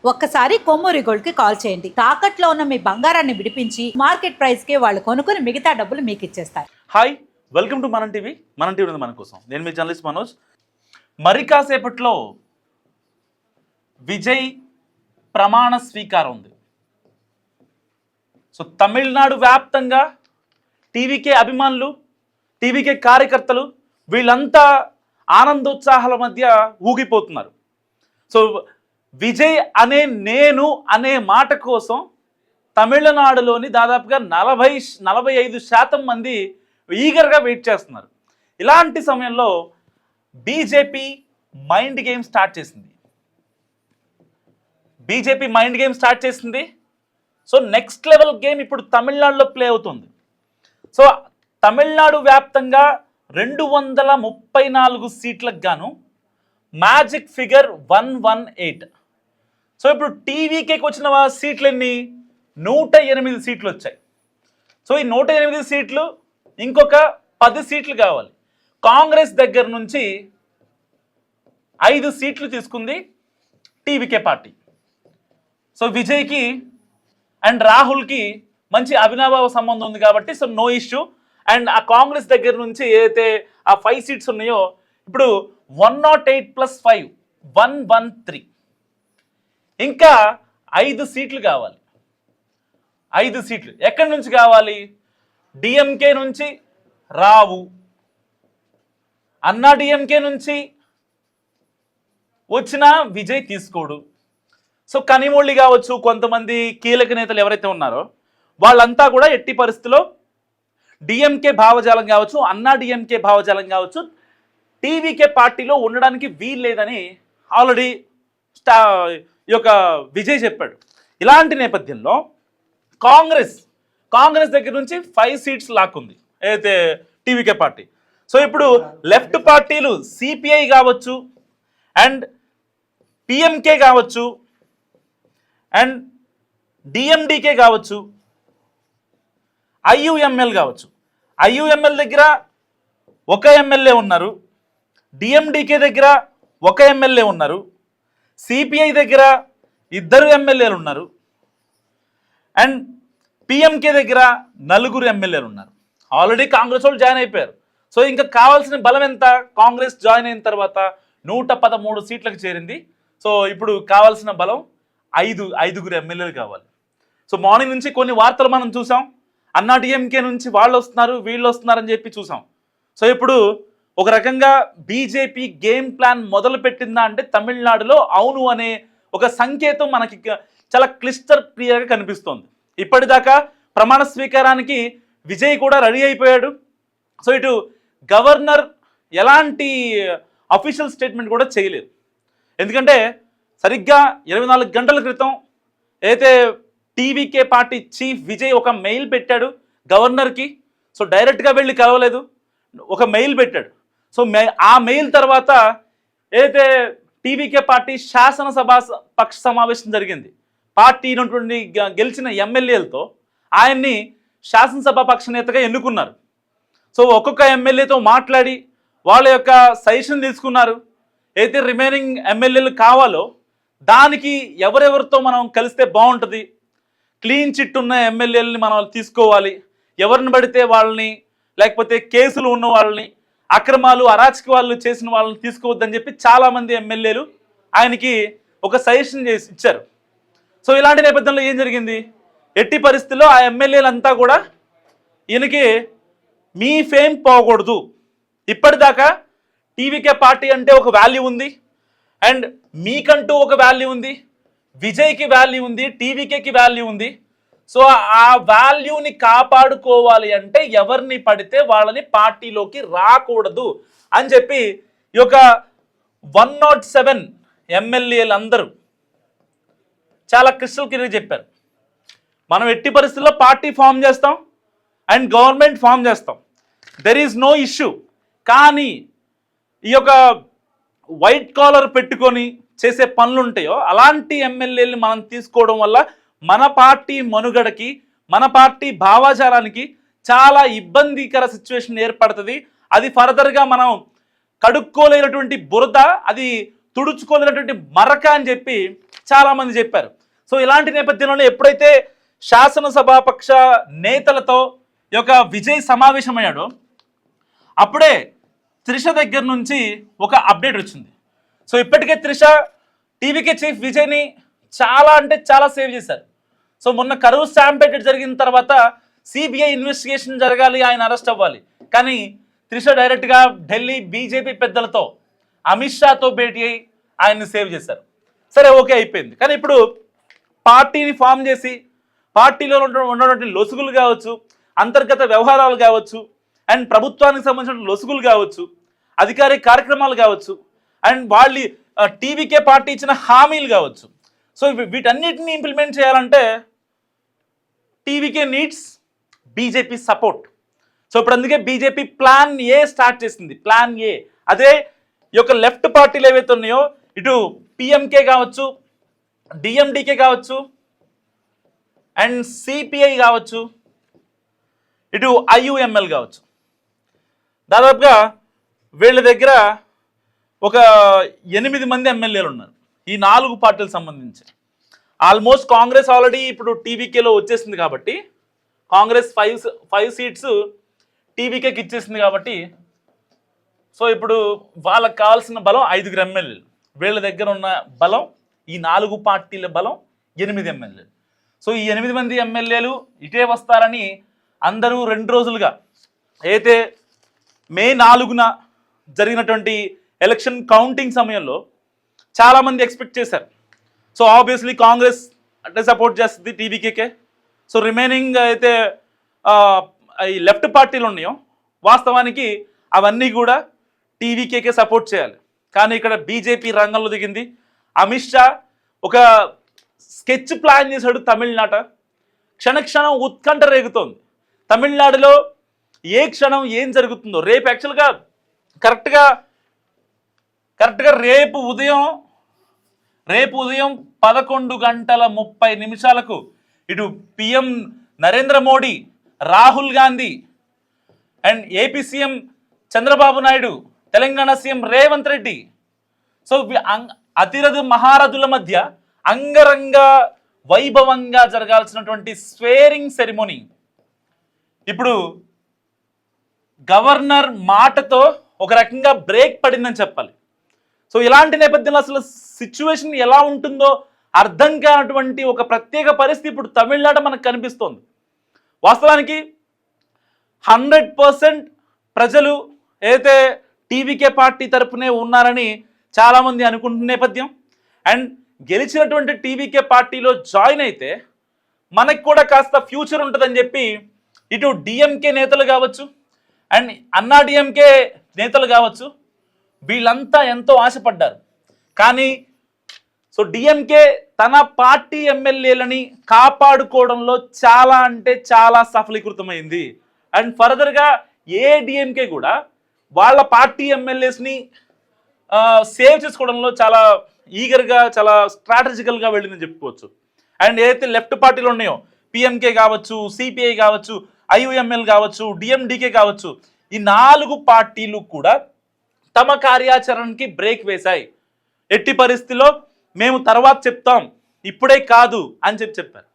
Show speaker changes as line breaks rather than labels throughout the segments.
ఒక్కసారి కొమ్మూరి గోల్డ్ కి కాల్ చేయండి. తాకట్లో ఉన్న మీ బంగారాన్ని విడిపించి మార్కెట్ ప్రైస్ కి వాళ్ళు కొనుక్కుని మిగతా డబ్బులు మీకు ఇచ్చేస్తారు.
హాయ్, వెల్కమ్ టు మన టీవీ. మన టీవీ ఉంది మన కోసం. నేను మీ జర్నలిస్ట్ మనోజ్. మరి కాసేపట్లో విజయ్ ప్రమాణ స్వీకారం ఉంది. సో తమిళనాడు వ్యాప్తంగా టీవీకే అభిమానులు, టీవీకే కార్యకర్తలు వీళ్ళంతా ఆనందోత్సాహాల మధ్య ఊగిపోతున్నారు. సో విజయ్ అనే నేను అనే మాట కోసం తమిళనాడులోని దాదాపుగా 45% మంది ఈగర్గా వెయిట్ చేస్తున్నారు. ఇలాంటి సమయంలో బీజేపీ మైండ్ గేమ్ స్టార్ట్ చేసింది. సో నెక్స్ట్ లెవెల్ గేమ్ ఇప్పుడు తమిళనాడులో ప్లే అవుతుంది. సో తమిళనాడు వ్యాప్తంగా 234 సీట్లకు గాను మ్యాజిక్ ఫిగర్ 118. సో ఇప్పుడు టీవీకేకి వచ్చిన సీట్లు ఎన్ని? 108 సీట్లు వచ్చాయి. సో ఈ 108 సీట్లు ఇంకొక 10 సీట్లు కావాలి. కాంగ్రెస్ దగ్గర నుంచి 5 సీట్లు తీసుకుంది టీవీకే పార్టీ. సో విజయ్కి అండ్ రాహుల్కి మంచి అవినాభావ సంబంధం ఉంది కాబట్టి సో నో ఇష్యూ. అండ్ ఆ కాంగ్రెస్ దగ్గర నుంచి ఏదైతే ఆ 5 సీట్స్ ఉన్నాయో ఇప్పుడు 108 + 5 113. ఇంకా 5 సీట్లు కావాలి. 5 సీట్లు ఎక్కడి నుంచి కావాలి? డిఎంకే నుంచి రావు, అన్నా డిఎంకే నుంచి వచ్చిన విజయ్ తీసుకోడు. సో కనిమొళ్ళి కావచ్చు, కొంతమంది కీలక నేతలు ఎవరైతే ఉన్నారో వాళ్ళంతా కూడా ఎట్టి పరిస్థితిలో డిఎంకే భావజాలం కావచ్చు, అన్నా డిఎంకే భావజాలం కావచ్చు, టీవీకే పార్టీలో ఉండడానికి వీలు లేదని ఆల్రెడీ ఈ యొక్క విజయ్ చెప్పాడు. ఇలాంటి నేపథ్యంలో కాంగ్రెస్ దగ్గర నుంచి 5 సీట్స్ లాక్కుంది ఏదైతే టీవీకే పార్టీ. సో ఇప్పుడు లెఫ్ట్ పార్టీలు సిపిఐ కావచ్చు, అండ్ పిఎంకే కావచ్చు, అండ్ డిఎండికే కావచ్చు, ఐయుఎంఎల్ కావచ్చు. ఐయుఎంఎల్ దగ్గర ఒక ఎమ్మెల్యే ఉన్నారు, డిఎండికే దగ్గర ఒక ఎమ్మెల్యే ఉన్నారు, సిపిఐ దగ్గర 2 ఎమ్మెల్యేలు ఉన్నారు, అండ్ పిఎంకే దగ్గర 4 ఎమ్మెల్యేలు ఉన్నారు. ఆల్రెడీ కాంగ్రెస్ వాళ్ళు జాయిన్ అయిపోయారు. సో ఇంకా కావాల్సిన బలం ఎంత? కాంగ్రెస్ జాయిన్ అయిన తర్వాత 113 సీట్లకు చేరింది. సో ఇప్పుడు కావాల్సిన బలం 5 ఎమ్మెల్యేలు కావాలి. సో మార్నింగ్ నుంచి కొన్ని వార్తలు మనం చూసాం. అన్నా డిఎంకే నుంచి వాళ్ళు వస్తున్నారు, వీళ్ళు వస్తున్నారని చెప్పి చూసాం. సో ఇప్పుడు ఒక రకంగా బీజేపీ గేమ్ ప్లాన్ మొదలు పెట్టిందా అంటే తమిళనాడులో అవును అనే ఒక సంకేతం మనకి చాలా క్లియర్గా కనిపిస్తోంది. ఇప్పటిదాకా ప్రమాణ స్వీకారానికి విజయ్ కూడా రెడీ అయిపోయాడు. సో ఇటు గవర్నర్ ఎలాంటి అఫీషియల్ స్టేట్మెంట్ కూడా చేయలేదు. ఎందుకంటే సరిగ్గా 24 గంటల క్రితం అయితే టీవీకే పార్టీ చీఫ్ విజయ్ ఒక మెయిల్ పెట్టాడు గవర్నర్కి. సో డైరెక్ట్గా వెళ్ళి కలవలేదు, ఒక మెయిల్ పెట్టాడు. సో ఆ మెయిల్ తర్వాత ఏదైతే టీవీకే పార్టీ శాసనసభ పక్ష సమావేశం జరిగింది. పార్టీ ఉన్నటువంటి గెలిచిన ఎమ్మెల్యేలతో ఆయన్ని శాసనసభ పక్ష నేతగా ఎన్నుకున్నారు. సో ఒక్కొక్క ఎమ్మెల్యేతో మాట్లాడి వాళ్ళ యొక్క సజెషన్ తీసుకున్నారు. అయితే రిమైనింగ్ ఎమ్మెల్యేలు కావాలో దానికి ఎవరెవరితో మనం కలిస్తే బాగుంటుంది, క్లీన్ చిట్ ఉన్న ఎమ్మెల్యేలని మనం తీసుకోవాలి, ఎవరిని పడితే వాళ్ళని, లేకపోతే కేసులు ఉన్న వాళ్ళని, అక్రమాలు అరాచకాలు చేసిన వాళ్ళని తీసుకోవద్దని చెప్పి చాలామంది ఎమ్మెల్యేలు ఆయనకి ఒక సజెషన్ చేసి ఇచ్చారు. సో ఇలాంటి నేపథ్యంలో ఏం జరిగింది? ఎట్టి పరిస్థితుల్లో ఆ ఎమ్మెల్యేలంతా కూడా ఈయనకి మీ ఫేమ్ పోకూడదు, ఇప్పటిదాకా టీవీకే పార్టీ అంటే ఒక వాల్యూ ఉంది, అండ్ మీకంటూ ఒక వాల్యూ ఉంది, విజయ్కి వాల్యూ ఉంది, టీవీకేకి వాల్యూ ఉంది. సో ఆ వాల్యూని కాపాడుకోవాలి అంటే ఎవరిని పడితే వాళ్ళని పార్టీలోకి రాకూడదు అని చెప్పి ఈ యొక్క 107 ఎమ్మెల్యేలు అందరూ చాలా క్రిస్టల్ క్లియర్గా చెప్పారు. మనం ఎట్టి పరిస్థితుల్లో పార్టీ ఫామ్ చేస్తాం అండ్ గవర్నమెంట్ ఫామ్ చేస్తాం, దెర్ ఈజ్ నో ఇష్యూ. కానీ ఈ యొక్క వైట్ కాలర్ పెట్టుకొని చేసే పనులు ఉంటాయో అలాంటి ఎమ్మెల్యేలు మనం తీసుకోవడం వల్ల మన పార్టీ మనుగడకి, మన పార్టీ భావజాలానికి చాలా ఇబ్బందికర సిచ్యువేషన్ ఏర్పడుతుంది. అది ఫర్దర్గా మనం కడుక్కోలేనటువంటి బురద అది తుడుచుకోలేనటువంటి మరక అని చెప్పి చాలామంది చెప్పారు. సో ఇలాంటి నేపథ్యంలోనే ఎప్పుడైతే శాసనసభాపక్ష నేతలతో ఈ యొక్క విజయ్ సమావేశమయ్యాడో అప్పుడే త్రిష దగ్గర నుంచి ఒక అప్డేట్ వచ్చింది. సో ఇప్పటికే త్రిష టీవీకే చీఫ్ విజయ్ని చాలా అంటే చాలా సేవ్ చేశారు. సో మొన్న కరూర్ స్టాంపేటెడ్ జరిగిన తర్వాత సిబిఐ ఇన్వెస్టిగేషన్ జరగాలి, ఆయన అరెస్ట్ అవ్వాలి. కానీ త్రిష డైరెక్ట్గా ఢిల్లీ బీజేపీ పెద్దలతో అమిత్ షాతో భేటీ అయి ఆయన్ని సేవ్ చేశారు. సరే ఓకే అయిపోయింది. కానీ ఇప్పుడు పార్టీని ఫామ్ చేసి పార్టీలో ఉన్నటువంటి లొసుగులు కావచ్చు, అంతర్గత వ్యవహారాలు కావచ్చు, అండ్ ప్రభుత్వానికి సంబంధించిన లొసుగులు కావచ్చు, అధికారిక కార్యక్రమాలు కావచ్చు, అండ్ వాళ్ళు టీవీకే పార్టీ ఇచ్చిన హామీలు కావచ్చు. సో వీటన్నిటిని ఇంప్లిమెంట్ చేయాలంటే TVK needs BJP support. So ఇప్పుడు అందుకే బీజేపీ ప్లాన్ ఏ స్టార్ట్ చేసింది. ప్లాన్ ఏ అదే ఈ యొక్క లెఫ్ట్ పార్టీలు ఏవైతే ఉన్నాయో, ఇటు పిఎంకే కావచ్చు, డిఎండికే కావచ్చు, అండ్ సిపిఐ కావచ్చు, ఇటు ఐయుఎంఎల్ కావచ్చు, దాదాపుగా వీళ్ళ దగ్గర ఒక 8 మంది ఎమ్మెల్యేలు ఉన్నారు ఈ 4 పార్టీలకు సంబంధించి. ఆల్మోస్ట్ కాంగ్రెస్ ఆల్రెడీ ఇప్పుడు టీవీకేలో వచ్చేసింది కాబట్టి, కాంగ్రెస్ 5 సీట్స్ టీవీకేకి ఇచ్చేసింది కాబట్టి, సో ఇప్పుడు వాళ్ళకి కావాల్సిన బలం 5 ఎమ్మెల్యేలు. వీళ్ళ దగ్గర ఉన్న బలం ఈ 4 పార్టీల బలం 8 ఎమ్మెల్యేలు. సో ఈ 8 మంది ఎమ్మెల్యేలు ఇటే వస్తారని అందరూ 2 రోజులుగా అయితే మే 4న జరిగినటువంటి ఎలక్షన్ కౌంటింగ్ సమయంలో చాలామంది ఎక్స్పెక్ట్ చేశారు. సో ఆబ్వియస్లీ కాంగ్రెస్ అంటే సపోర్ట్ చేస్తుంది టీవీకేకే. సో రిమైనింగ్ అయితే ఈ లెఫ్ట్ పార్టీలు ఉన్నాయో వాస్తవానికి అవన్నీ కూడా టీవీకేకే సపోర్ట్ చేయాలి. కానీ ఇక్కడ బీజేపీ రంగంలో దిగింది. అమిత్ షా ఒక స్కెచ్ ప్లాన్ చేశాడు తమిళనాట. క్షణక్షణం ఉత్కంఠ రేగుతోంది తమిళనాడులో. ఏ క్షణం ఏం జరుగుతుందో రేపు యాక్చువల్గా కరెక్ట్గా రేపు ఉదయం 11:30 ఇటు PM Narendra Modi, Rahul Gandhi and AP CM Chandrababu Naidu, Telangana CM Revanth Reddy, so అతిరథు మహారథుల మధ్య అంగరంగ వైభవంగా జరగాల్సినటువంటి స్వేరింగ్ సెరిమోనీ ఇప్పుడు గవర్నర్ మాటతో ఒక రకంగా బ్రేక్ పడిందని చెప్పాలి. సో ఇలాంటి నేపథ్యంలో అసలు సిచ్యువేషన్ ఎలా ఉంటుందో అర్థం కానటువంటి ఒక ప్రత్యేక పరిస్థితి ఇప్పుడు తమిళనాడు మనకు కనిపిస్తోంది. వాస్తవానికి 100% ప్రజలు ఏదైతే టీవీకే పార్టీ తరపునే ఉన్నారని చాలామంది అనుకుంటున్న నేపథ్యం, అండ్ గెలిచినటువంటి టీవీకే పార్టీలో జాయిన్ అయితే మనకు కూడా కాస్త ఫ్యూచర్ ఉంటుందని చెప్పి ఇటు డిఎంకే నేతలు కావచ్చు అండ్ అన్నా డిఎంకే నేతలు కావచ్చు వీళ్ళంతా ఎంతో ఆశపడ్డారు. కానీ సో డిఎంకే తన పార్టీ ఎమ్మెల్యేలని కాపాడుకోవడంలో చాలా అంటే చాలా సఫలీకృతమైంది. అండ్ ఫర్దర్గా ఏడిఎంకే కూడా వాళ్ళ పార్టీ ఎమ్మెల్యేస్ని సేవ్ చేసుకోవడంలో చాలా ఈగర్గా చాలా స్ట్రాటజికల్గా వెళ్ళిందని చెప్పుకోవచ్చు. అండ్ ఏదైతే లెఫ్ట్ పార్టీలు ఉన్నాయో పిఎంకే కావచ్చు, సిపిఐ కావచ్చు, ఐయుఎంఎల్ కావచ్చు, డిఎండికే కావచ్చు, ఈ 4 పార్టీలు కూడా తమ కార్యాచరణకి బ్రేక్ వేశాయి. ఎట్టి పరిస్థితిలో మేము తర్వాత చెప్తాం, ఇప్పుడే కాదు అని చెప్పారు.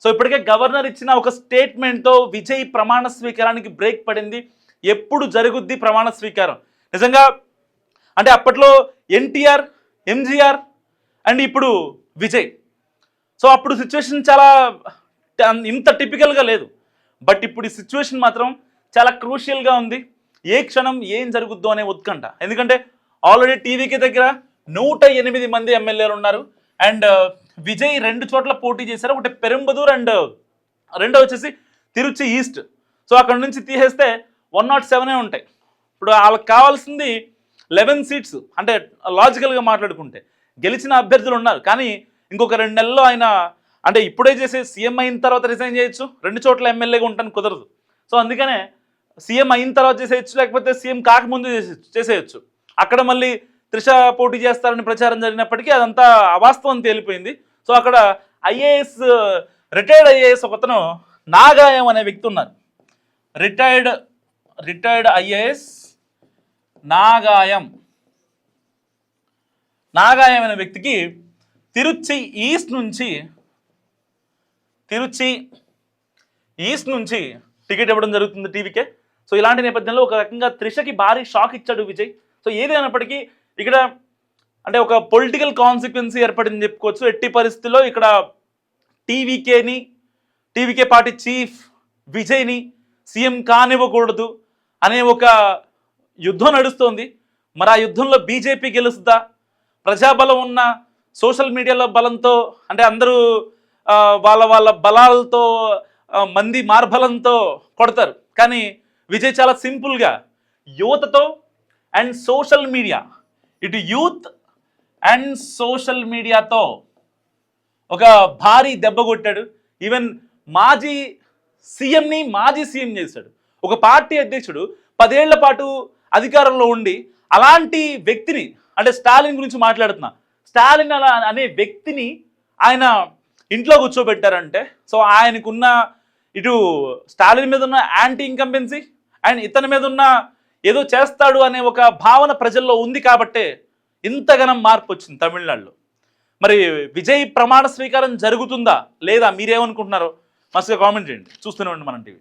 సో ఇప్పటికే గవర్నర్ ఇచ్చిన ఒక స్టేట్మెంట్తో విజయ్ ప్రమాణ స్వీకారానికి బ్రేక్ పడింది. ఎప్పుడు జరుగుద్ది ప్రమాణ స్వీకారం? నిజంగా అంటే అప్పట్లో ఎన్టీఆర్, ఎంజీఆర్ అండ్ ఇప్పుడు విజయ్. సో అప్పుడు సిచ్యువేషన్ చాలా ఇంత టిపికల్గా లేదు. బట్ ఇప్పుడు ఈ సిచ్యువేషన్ మాత్రం చాలా క్రూషియల్గా ఉంది. ఏ క్షణం ఏం జరుగుద్దో అనే ఉత్కంఠ. ఎందుకంటే ఆల్రెడీ టీవీకి దగ్గర 108 మంది ఎమ్మెల్యేలు ఉన్నారు. అండ్ విజయ్ 2 చోట్ల పోటీ చేశారు. ఒకటి పెరంబదూర్ అండ్ రెండో వచ్చేసి తిరుచి ఈస్ట్. సో అక్కడ నుంచి తీసేస్తే 107 ఉంటాయి. ఇప్పుడు వాళ్ళకి కావాల్సింది 11 సీట్స్. అంటే లాజికల్గా మాట్లాడుకుంటే గెలిచిన అభ్యర్థులు ఉన్నారు. కానీ ఇంకొక 2 నెలల్లో ఆయన అంటే ఇప్పుడే చేసే సీఎం అయిన తర్వాత రిజైన్ చేయొచ్చు. 2 చోట్ల ఎమ్మెల్యేగా ఉంటాను కుదరదు. సో అందుకనే సీఎం అయిన తర్వాత చేసేయచ్చు, లేకపోతే సీఎం కాకముందు చేసేయచ్చు. అక్కడ మళ్ళీ త్రిష పోటీ చేస్తారని ప్రచారం జరిగినప్పటికీ అదంతా అవాస్తవం తేలిపోయింది. సో అక్కడ రిటైర్డ్ ఐఏఎస్ ఒకతను నాగాయం అనే వ్యక్తి ఉన్నారు. Retired IAS నాగాయం. నాగాయమైన వ్యక్తికి తిరుచి ఈస్ట్ నుంచి టికెట్ ఇవ్వడం జరుగుతుంది టీవీకే. సో ఇలాంటి నేపథ్యంలో ఒక రకంగా త్రిషకి భారీ షాక్ ఇచ్చాడు విజయ్. సో ఏదైనప్పటికీ ఇక్కడ అంటే ఒక పొలిటికల్ కాన్సిక్వెన్సీ ఏర్పడింది చెప్పుకోవచ్చు. ఎట్టి పరిస్థితుల్లో ఇక్కడ టీవీకే పార్టీ చీఫ్ విజయ్ని సీఎం కానివ్వకూడదు అనే ఒక యుద్ధం నడుస్తోంది. మరి ఆ యుద్ధంలో బీజేపీ గెలుస్తుందా? ప్రజాబలం ఉన్న సోషల్ మీడియాలో బలంతో అంటే అందరూ వాళ్ళ బలాలతో మంది మార్బలంతో కొడతారు. కానీ విజయ్ చాలా సింపుల్గా యువతతో అండ్ సోషల్ మీడియా, ఇటు యూత్ అండ్ సోషల్ మీడియాతో ఒక భారీ దెబ్బ కొట్టాడు. ఈవెన్ మాజీ సీఎం చేశాడు. ఒక పార్టీ అధ్యక్షుడు 10 ఏళ్ల పాటు అధికారంలో ఉండి అలాంటి వ్యక్తిని, అంటే స్టాలిన్ గురించి మాట్లాడుతున్నా, స్టాలిన్ అనే వ్యక్తిని ఆయన ఇంట్లో కూర్చోబెట్టారంటే సో ఆయనకున్న ఇటు స్టాలిన్ మీద ఉన్న యాంటీ ఇన్కంబెన్సీ అండ్ ఇతని మీద ఉన్న ఏదో చేస్తాడు అనే ఒక భావన ప్రజల్లో ఉంది కాబట్టే ఇంతగానం మార్పు వచ్చింది తమిళనాడులో. మరి విజయ్ ప్రమాణ స్వీకారం జరుగుతుందా లేదా మీరేమనుకుంటున్నారో మస్తుగా కామెంట్ చేయండి. చూస్తూనే ఉండండి మనం టీవీ.